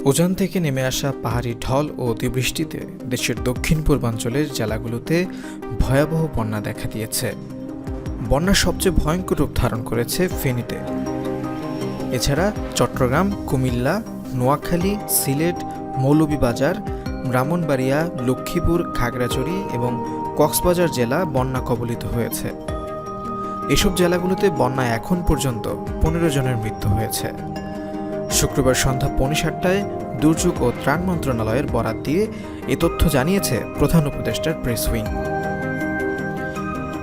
উজান থেকে নেমে আসা পাহাড়ি ঢল ও অতিবৃষ্টিতে দেশের দক্ষিণ পূর্বাঞ্চলের জেলাগুলোতে ভয়াবহ বন্যা দেখা দিয়েছে। বন্যা সবচেয়ে ভয়ঙ্কর রূপ ধারণ করেছে ফেনীতে। এছাড়া চট্টগ্রাম, কুমিল্লা, নোয়াখালী, সিলেট, মৌলভীবাজার, ব্রাহ্মণবাড়িয়া, লক্ষ্মীপুর, খাগড়াছড়ি এবং কক্সবাজার জেলা বন্যা কবলিত হয়েছে। এসব জেলাগুলোতে বন্যায় এখন পর্যন্ত 15 জনের মৃত্যু হয়েছে। শুক্রবার সন্ধ্যা 7:30টায় দুর্যোগ ও ত্রাণ মন্ত্রণালয়ের বরাত দিয়ে এ তথ্য জানিয়েছে প্রধান উপদেষ্টার প্রেস উইং।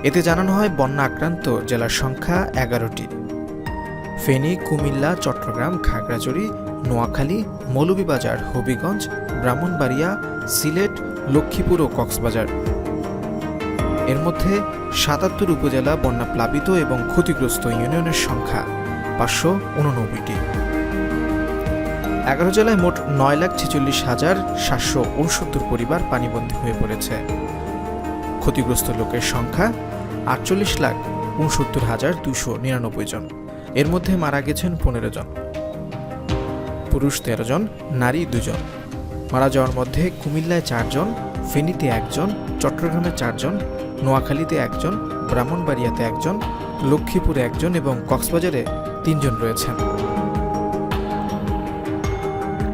এতে জানানো হয় বন্যা আক্রান্ত জেলার সংখ্যা 11টি। ফেনী, কুমিল্লা, চট্টগ্রাম, খাগড়াছড়ি, নোয়াখালী, মৌলভীবাজার, হবিগঞ্জ, ব্রাহ্মণবাড়িয়া, সিলেট, লক্ষ্মীপুর ও কক্সবাজার। এর মধ্যে 77 উপজেলা বন্যা প্লাবিত এবং ক্ষতিগ্রস্ত ইউনিয়নের সংখ্যা 589টি। 11 জেলায় মোট 9,46,769 পরিবার পানিবন্দী হয়ে পড়েছে। ক্ষতিগ্রস্ত লোকের সংখ্যা 48,69,299 জন। এর মধ্যে মারা গেছেন 15 জন, পুরুষ 13 জন, নারী 2 জন। মারা যাওয়ার মধ্যে কুমিল্লায় 4 জন, ফেনীতে 1 জন, চট্টগ্রামে 4 জন, নোয়াখালীতে 1 জন, ব্রাহ্মণবাড়িয়াতে 1 জন, লক্ষ্মীপুরে 1 জন এবং কক্সবাজারে 3 জন রয়েছেন।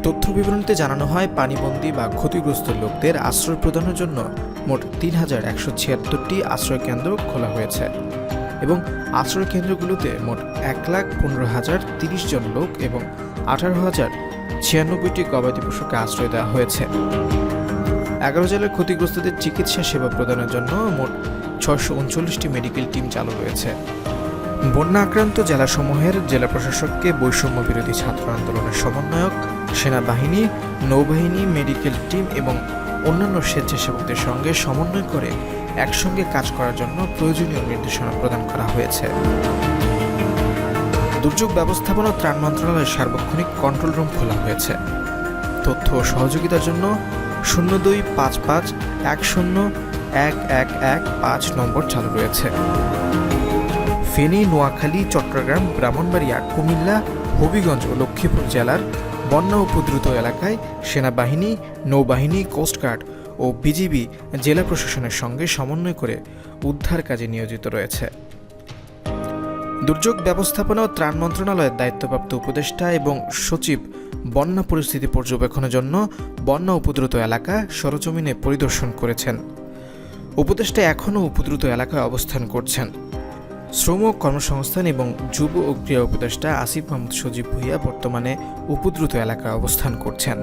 তথ্য বিবরণীতে জানানো হয় পানিবন্দী বা ক্ষতিগ্রস্ত লোকদের আশ্রয় প্রদানের জন্য মোট 3,176টি আশ্রয়কেন্দ্র খোলা হয়েছে এবং আশ্রয়কেন্দ্রগুলোতে মোট 1,15,030 জন লোক এবং 18,096টি গবাদি পশুকে আশ্রয় দেওয়া হয়েছে। 11 জেলার ক্ষতিগ্রস্তদের চিকিৎসা সেবা প্রদানের জন্য মোট 639টি মেডিকেল টিম চালু রয়েছে। বন্যা আক্রান্ত জেলাসমূহের জেলা প্রশাসককে বৈষম্য বিরোধী ছাত্র আন্দোলনের সমন্বয়ক, সেনাবাহিনী, নৌবাহিনী, মেডিকেল টিম এবং অন্যান্য স্বেচ্ছাসেবকদের সঙ্গে সমন্বয় করে একসঙ্গে কাজ করার জন্য প্রয়োজনীয় নির্দেশনা প্রদান করা হয়েছে। দুর্যোগ ব্যবস্থাপনা ও ত্রাণ মন্ত্রণালয়ের সার্বক্ষণিক কন্ট্রোল রুম খোলা হয়েছে। তথ্য ও সহযোগিতার জন্য 0255101115 নম্বর চালু রয়েছে। ফেনী, নোয়াখালী, চট্টগ্রাম, ব্রাহ্মণবাড়িয়া, কুমিল্লা, হবিগঞ্জ ও লক্ষ্মীপুর জেলার বন্যা উপদ্রুত এলাকায় সেনাবাহিনী, নৌবাহিনী, কোস্টগার্ড ও বিজিবি জেলা প্রশাসনের সঙ্গে সমন্বয় করে উদ্ধার কাজে নিয়োজিত রয়েছে। দুর্যোগ ব্যবস্থাপনা ও ত্রাণ মন্ত্রণালয়ের দায়িত্বপ্রাপ্ত উপদেষ্টা এবং সচিব বন্যা পরিস্থিতি পর্যবেক্ষণের জন্য বন্যা উপদ্রুত এলাকা সরেজমিনে পরিদর্শন করেছেন। উপদেষ্টা এখনও উপদ্রুত এলাকায় অবস্থান করছেন। শ্রম, কর্মসংস্থান এবং যুব ও ক্রীড়া উপদেষ্টা আসিফ মাহমুদ সজীব ভুঁইয়া বর্তমানে উপদ্রুত এলাকায় অবস্থান করছেন।